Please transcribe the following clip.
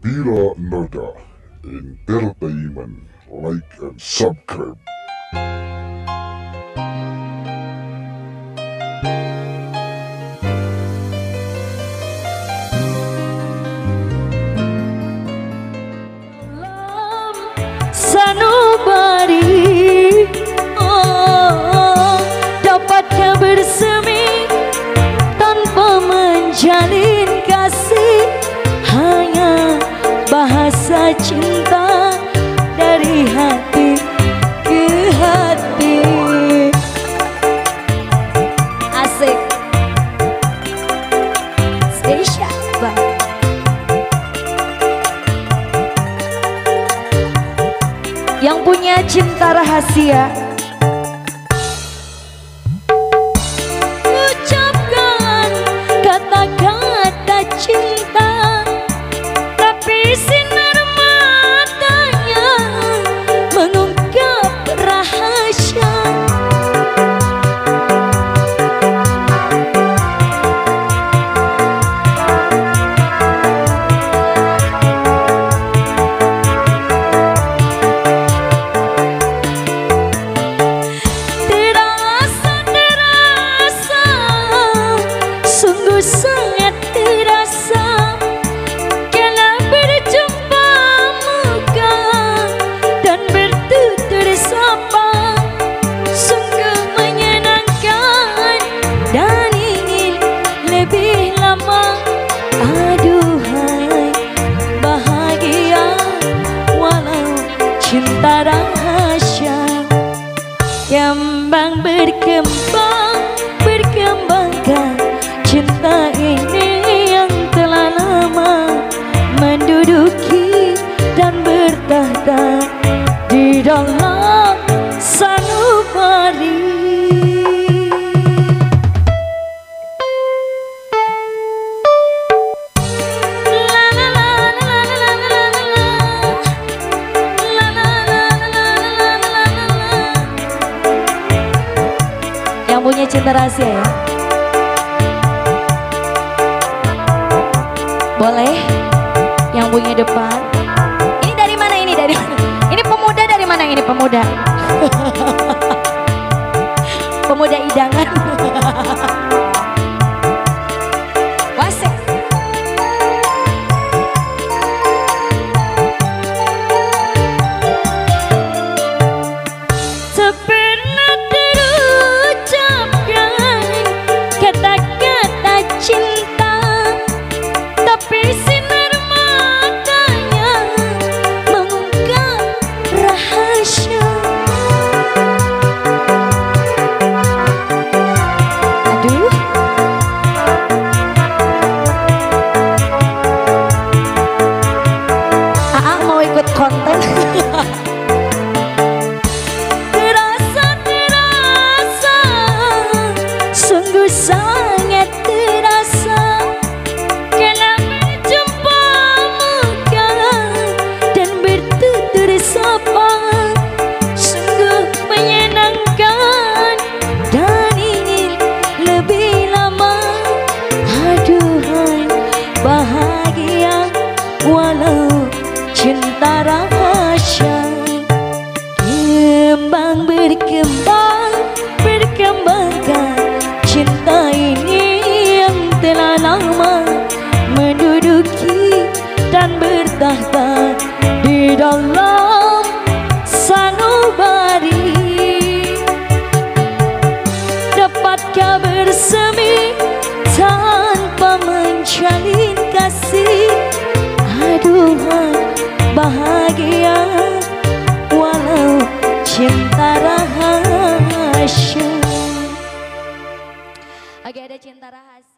Nabila Noda Entertainment. Like and subscribe. Sanubari, oh, dapatkah bersemi tanpa menjalin kasih? Hanya bahasa cinta dari hati ke hati. Asik, spesial banget. Yang punya cinta rahasia, ucapkan kata-kata cinta, tapi sinar matanya mengungkap rahasia. Sangat terasa kala berjumpa muka dan bertutur sapa, sungguh menyenangkan dan ingin lebih lama. Aduhai bahagia walau cinta rahasia, kembang berkembang berkembangkan cinta ini yang telah lama menduduki dan bertahta di dalam sanubari. Yang punya cinta rahasia ya, boleh. Yang punya depan, ini dari mana, ini dari mana, ini pemuda dari mana, ini pemuda pemuda idangan. Wasek. Pernah terucapkan kata-kata cinta, tapi sinar matanya mengungkap rahasia. Aduh, Aa mau ikut konten. Terasa, sungguh sangat terasa kala berjumpa muka dan bertutur sapa, sungguh menyenangkan dan ingin lebih lama. Aduhai bahagia walau cinta rahasia, kembang berkembang berkembangkan cinta ini yang telah lama menduduki dan bertahta di dalam sanubari. Dapatkah bersemi tanpa menjalin kasih? Aduhai bahagia walau cinta rahasia. Oke, ada cinta rahasia.